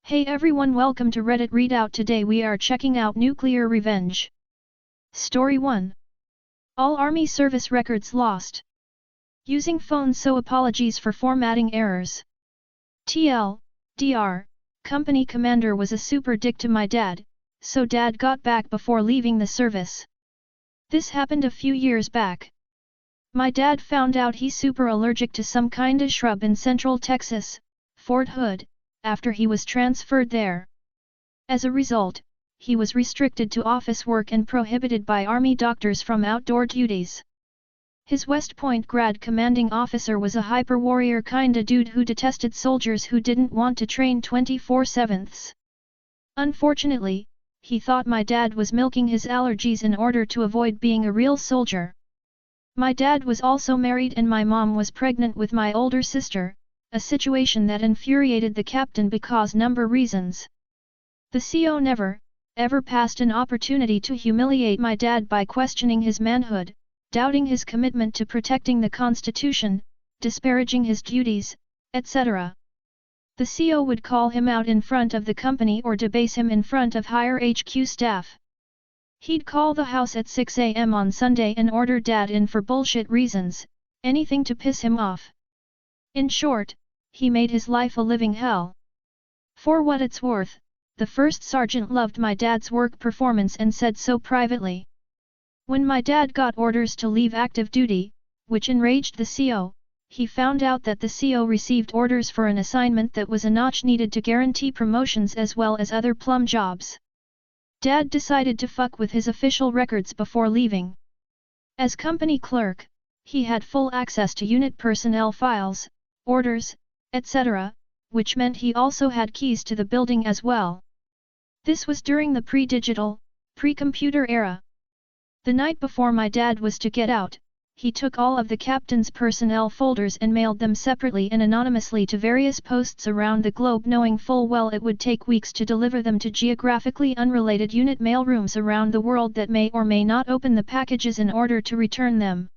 Hey everyone, welcome to Reddit Readout. Today we are checking out Nuclear Revenge. Story 1. All Army service records lost. Using phone, so apologies for formatting errors. Dr. Company commander was a super dick to my dad, so dad got back before leaving the service. This happened a few years back. My dad found out he's super allergic to some kinda shrub in Central Texas, Fort Hood, after he was transferred there. As a result, he was restricted to office work and prohibited by Army doctors from outdoor duties. His West Point grad commanding officer was a hyper-warrior kinda dude who detested soldiers who didn't want to train 24/7. Unfortunately, he thought my dad was milking his allergies in order to avoid being a real soldier. My dad was also married and my mom was pregnant with my older sister, a situation that infuriated the captain because number reasons. The CO never, ever passed an opportunity to humiliate my dad by questioning his manhood, doubting his commitment to protecting the Constitution, disparaging his duties, etc. The CO would call him out in front of the company or debase him in front of higher HQ staff. He'd call the house at 6 a.m. on Sunday and order dad in for bullshit reasons, anything to piss him off. In short, he made his life a living hell. For what it's worth, the first sergeant loved my dad's work performance and said so privately. When my dad got orders to leave active duty, which enraged the CO, he found out that the CO received orders for an assignment that was a notch needed to guarantee promotions as well as other plum jobs. Dad decided to fuck with his official records before leaving. As company clerk, he had full access to unit personnel files, orders, etc., which meant he also had keys to the building as well. This was during the pre-digital, pre-computer era. The night before my dad was to get out, he took all of the captain's personnel folders and mailed them separately and anonymously to various posts around the globe, knowing full well it would take weeks to deliver them to geographically unrelated unit mailrooms around the world that may or may not open the packages in order to return them.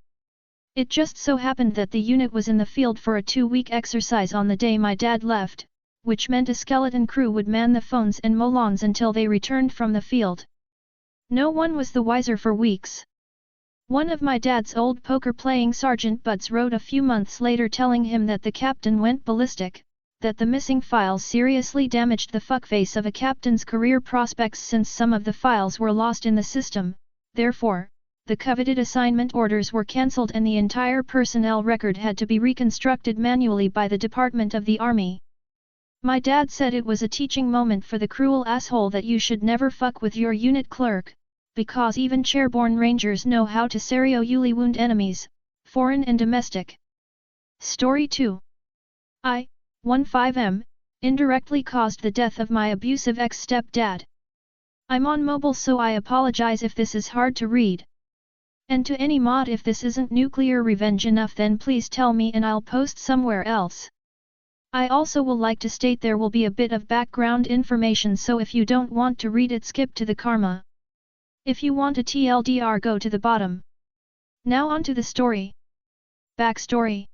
It just so happened that the unit was in the field for a 2-week exercise on the day my dad left, which meant a skeleton crew would man the phones and mow lawns until they returned from the field. No one was the wiser for weeks. One of my dad's old poker-playing sergeant buds wrote a few months later telling him that the captain went ballistic, that the missing files seriously damaged the fuckface of a captain's career prospects since some of the files were lost in the system. Therefore, the coveted assignment orders were cancelled and the entire personnel record had to be reconstructed manually by the Department of the Army. My dad said it was a teaching moment for the cruel asshole that you should never fuck with your unit clerk, because even chairborne rangers know how to seriously wound enemies, foreign and domestic. Story 2. I, 15M, indirectly caused the death of my abusive ex-stepdad. I'm on mobile, so I apologize if this is hard to read. And to any mod, if this isn't nuclear revenge enough, then please tell me and I'll post somewhere else. I also will like to state there will be a bit of background information, so if you don't want to read it, skip to the karma. If you want a TLDR, go to the bottom. Now on to the story. Backstory.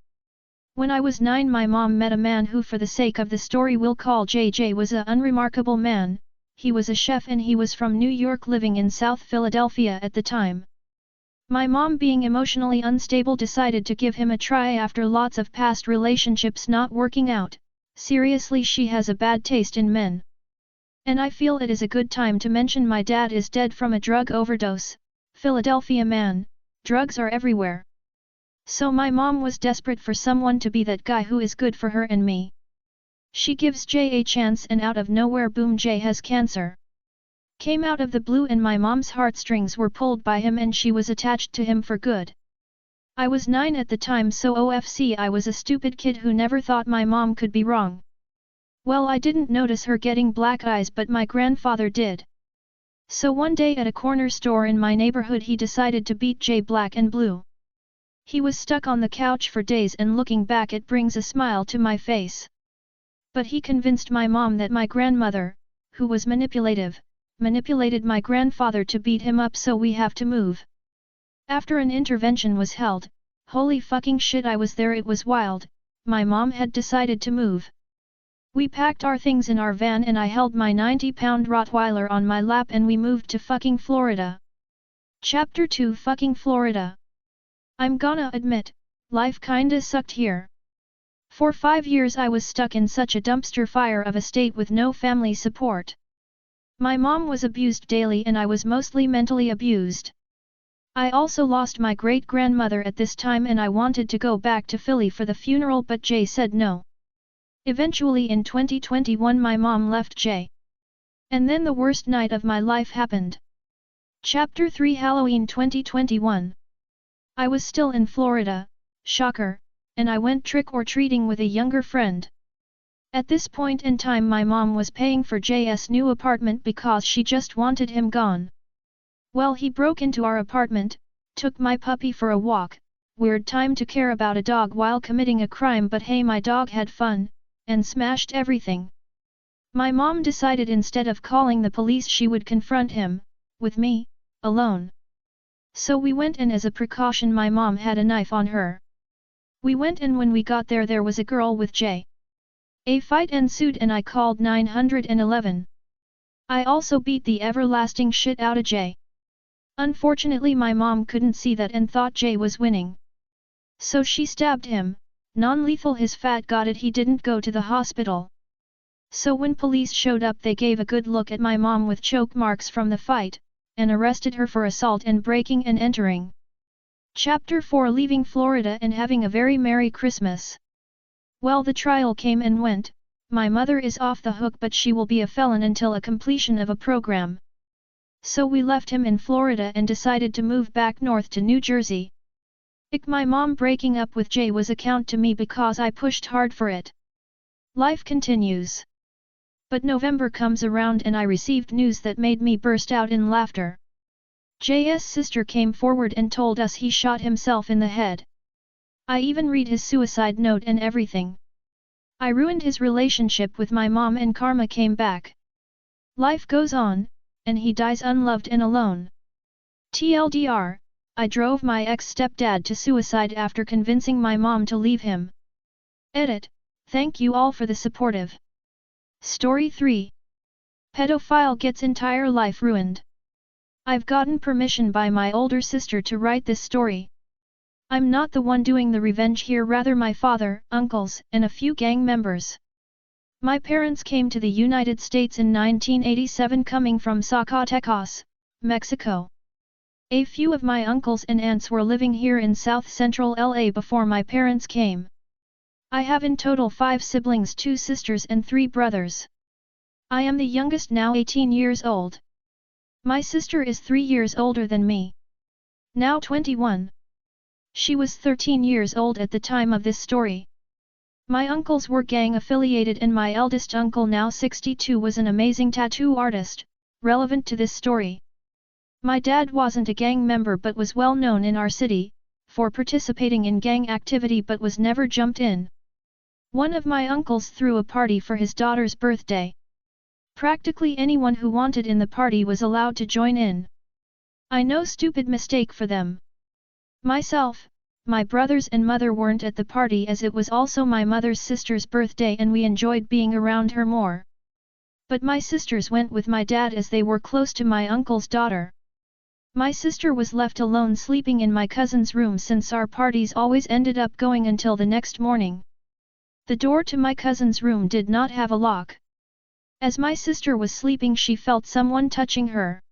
When I was 9, my mom met a man who, for the sake of the story, we'll call JJ, was a unremarkable man. He was a chef and he was from New York, living in South Philadelphia at the time. My mom, being emotionally unstable, decided to give him a try after lots of past relationships not working out. Seriously, she has a bad taste in men. And I feel it is a good time to mention my dad is dead from a drug overdose. Philadelphia man, drugs are everywhere. So my mom was desperate for someone to be that guy who is good for her and me. She gives Jay a chance and out of nowhere, boom, Jay has cancer. Came out of the blue and my mom's heartstrings were pulled by him and she was attached to him for good. I was 9 at the time, so OFC, I was a stupid kid who never thought my mom could be wrong. Well, I didn't notice her getting black eyes, but my grandfather did. So one day at a corner store in my neighborhood, he decided to beat Jay black and blue. He was stuck on the couch for days, and looking back it brings a smile to my face. But he convinced my mom that my grandmother, who was manipulated my grandfather to beat him up, so we have to move. After an intervention was held, holy fucking shit, I was there, it was wild, my mom had decided to move. We packed our things in our van and I held my 90-pound Rottweiler on my lap and we moved to fucking Florida. Chapter 2 Fucking Florida. I'm gonna admit, life kinda sucked here. For 5 years I was stuck in such a dumpster fire of a state with no family support. My mom was abused daily and I was mostly mentally abused. I also lost my great-grandmother at this time and I wanted to go back to Philly for the funeral but Jay said no. Eventually in 2021 my mom left Jay. And then the worst night of my life happened. Chapter 3 Halloween 2021. I was still in Florida, shocker, and I went trick-or-treating with a younger friend. At this point in time my mom was paying for Jay's new apartment because she just wanted him gone. Well, he broke into our apartment, took my puppy for a walk, weird time to care about a dog while committing a crime but hey my dog had fun, and smashed everything. My mom decided instead of calling the police she would confront him, with me, alone. So we went and as a precaution my mom had a knife on her. We went and when we got there was a girl with Jay. A fight ensued and I called 911. I also beat the everlasting shit out of Jay. Unfortunately my mom couldn't see that and thought Jay was winning. So she stabbed him, non-lethal. His fat got it, he didn't go to the hospital. So when police showed up they gave a good look at my mom with choke marks from the fight, and arrested her for assault and breaking and entering. Chapter 4 Leaving Florida and having a very Merry Christmas. Well, the trial came and went, my mother is off the hook but she will be a felon until a completion of a program. So we left him in Florida and decided to move back north to New Jersey. My mom breaking up with Jay was account to me because I pushed hard for it. Life continues. But November comes around and I received news that made me burst out in laughter. Jay's sister came forward and told us he shot himself in the head. I even read his suicide note and everything. I ruined his relationship with my mom and karma came back. Life goes on, and he dies unloved and alone. TLDR, I drove my ex-stepdad to suicide after convincing my mom to leave him. Edit, thank you all for the supportive. Story 3. Pedophile gets entire life ruined. I've gotten permission by my older sister to write this story. I'm not the one doing the revenge here, rather my father, uncles, and a few gang members. My parents came to the United States in 1987 coming from Zacatecas, Mexico. A few of my uncles and aunts were living here in south-central LA before my parents came. I have in total 5 siblings, 2 sisters and 3 brothers. I am the youngest, now 18 years old. My sister is 3 years older than me. Now 21. She was 13 years old at the time of this story. My uncles were gang affiliated and my eldest uncle, now 62, was an amazing tattoo artist, relevant to this story. My dad wasn't a gang member but was well known in our city, for participating in gang activity but was never jumped in. One of my uncles threw a party for his daughter's birthday. Practically anyone who wanted in the party was allowed to join in. I know, stupid mistake for them. Myself, my brothers and mother weren't at the party as it was also my mother's sister's birthday and we enjoyed being around her more. But my sisters went with my dad as they were close to my uncle's daughter. My sister was left alone sleeping in my cousin's room since our parties always ended up going until the next morning. The door to my cousin's room did not have a lock. As my sister was sleeping she felt someone touching her.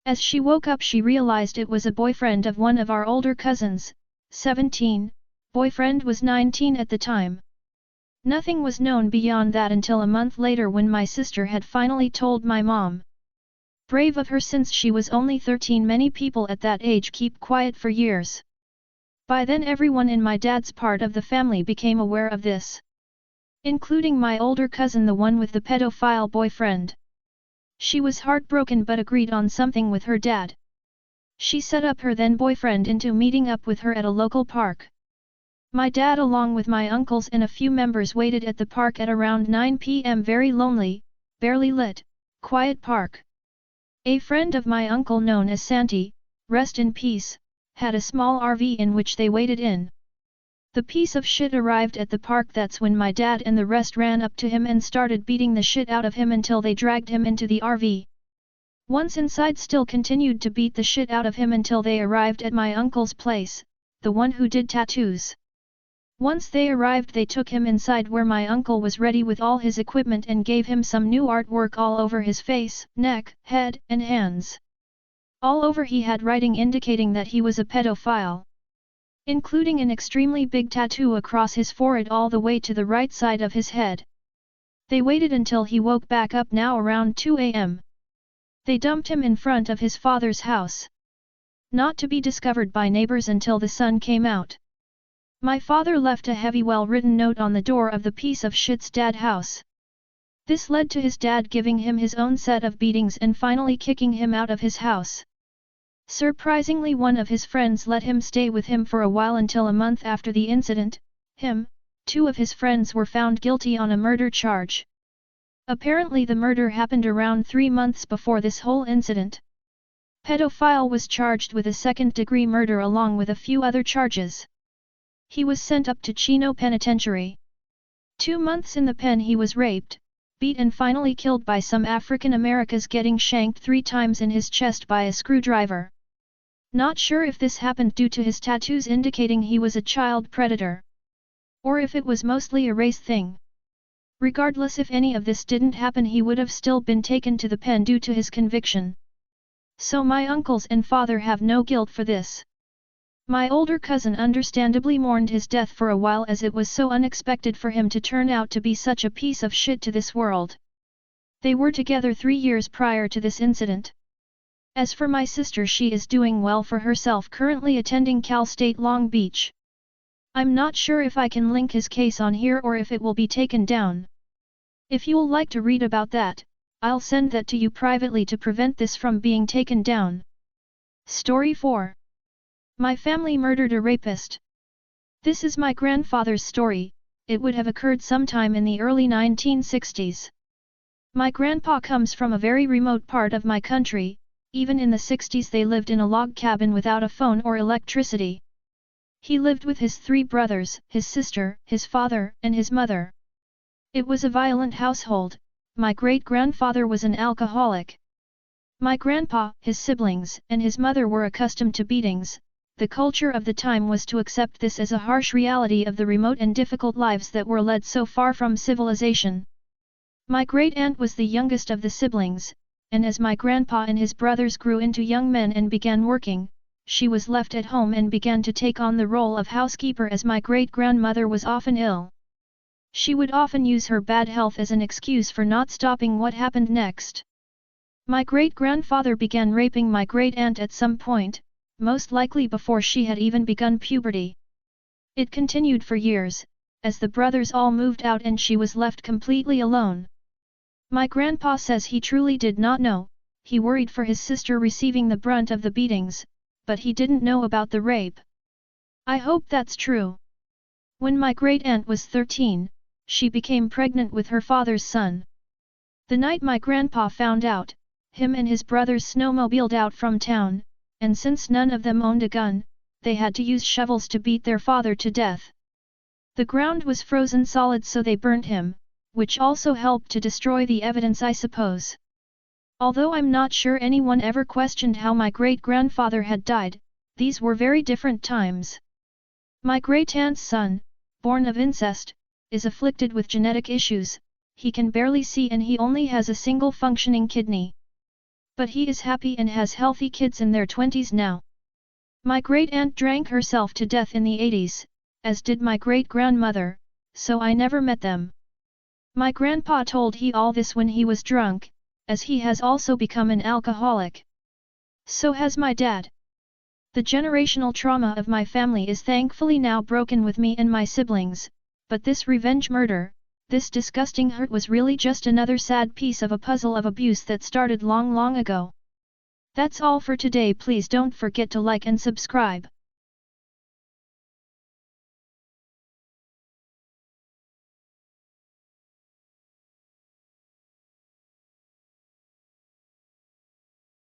As she woke up she realized it was a boyfriend of one of our older cousins, 17, boyfriend was 19 at the time. Nothing was known beyond that until a month later when my sister had finally told my mom. Brave of her, since she was only 13. Many people at that age keep quiet for years. By then everyone in my dad's part of the family became aware of this. Including my older cousin, the one with the pedophile boyfriend. She was heartbroken but agreed on something with her dad. She set up her then boyfriend into meeting up with her at a local park. My dad along with my uncles and a few members waited at the park at around 9 p.m. Very lonely, barely lit, quiet park. A friend of my uncle known as Santi, rest in peace, had a small RV in which they waited in. The piece of shit arrived at the park. That's when my dad and the rest ran up to him and started beating the shit out of him until they dragged him into the RV. Once inside still continued to beat the shit out of him until they arrived at my uncle's place, the one who did tattoos. Once they arrived they took him inside where my uncle was ready with all his equipment and gave him some new artwork all over his face, neck, head, and hands. All over he had writing indicating that he was a pedophile, including an extremely big tattoo across his forehead all the way to the right side of his head. They waited until he woke back up now around 2 a.m. They dumped him in front of his father's house, not to be discovered by neighbors until the sun came out. My father left a heavy well-written note on the door of the piece of shit's dad house. This led to his dad giving him his own set of beatings and finally kicking him out of his house. Surprisingly, one of his friends let him stay with him for a while until a month after the incident. Two of his friends were found guilty on a murder charge. Apparently the murder happened around 3 months before this whole incident. Pedophile was charged with a second-degree murder along with a few other charges. He was sent up to Chino Penitentiary. 2 months in the pen he was raped, beat and finally killed by some African Americans, getting shanked 3 times in his chest by a screwdriver. Not sure if this happened due to his tattoos indicating he was a child predator, or if it was mostly a race thing. Regardless, if any of this didn't happen he would have still been taken to the pen due to his conviction. So my uncles and father have no guilt for this. My older cousin understandably mourned his death for a while as it was so unexpected for him to turn out to be such a piece of shit to this world. They were together 3 years prior to this incident. As for my sister, she is doing well for herself, currently attending Cal State Long Beach. I'm not sure if I can link his case on here or if it will be taken down. If you'll like to read about that, I'll send that to you privately to prevent this from being taken down. Story 4. My family murdered a rapist. This is my grandfather's story. It would have occurred sometime in the early 1960s. My grandpa comes from a very remote part of my country. Even in the 60s they lived in a log cabin without a phone or electricity. He lived with his 3 brothers, his sister, his father, and his mother. It was a violent household. My great-grandfather was an alcoholic. My grandpa, his siblings, and his mother were accustomed to beatings. The culture of the time was to accept this as a harsh reality of the remote and difficult lives that were led so far from civilization. My great-aunt was the youngest of the siblings, and as my grandpa and his brothers grew into young men and began working, she was left at home and began to take on the role of housekeeper as my great-grandmother was often ill. She would often use her bad health as an excuse for not stopping what happened next. My great-grandfather began raping my great-aunt at some point, most likely before she had even begun puberty. It continued for years, as the brothers all moved out and she was left completely alone. My grandpa says he truly did not know. He worried for his sister receiving the brunt of the beatings, but he didn't know about the rape. I hope that's true. When my great-aunt was 13, she became pregnant with her father's son. The night my grandpa found out, him and his brothers snowmobiled out from town, and since none of them owned a gun, they had to use shovels to beat their father to death. The ground was frozen solid, so they burnt him, which also helped to destroy the evidence, I suppose. Although I'm not sure anyone ever questioned how my great-grandfather had died, these were very different times. My great-aunt's son, born of incest, is afflicted with genetic issues. He can barely see and he only has a single functioning kidney. But he is happy and has healthy kids in their 20s now. My great-aunt drank herself to death in the 80s, as did my great-grandmother, so I never met them. My grandpa told he all this when he was drunk, as he has also become an alcoholic. So has my dad. The generational trauma of my family is thankfully now broken with me and my siblings, but this revenge murder, this disgusting hurt was really just another sad piece of a puzzle of abuse that started long ago. That's all for today. Please don't forget to like and subscribe.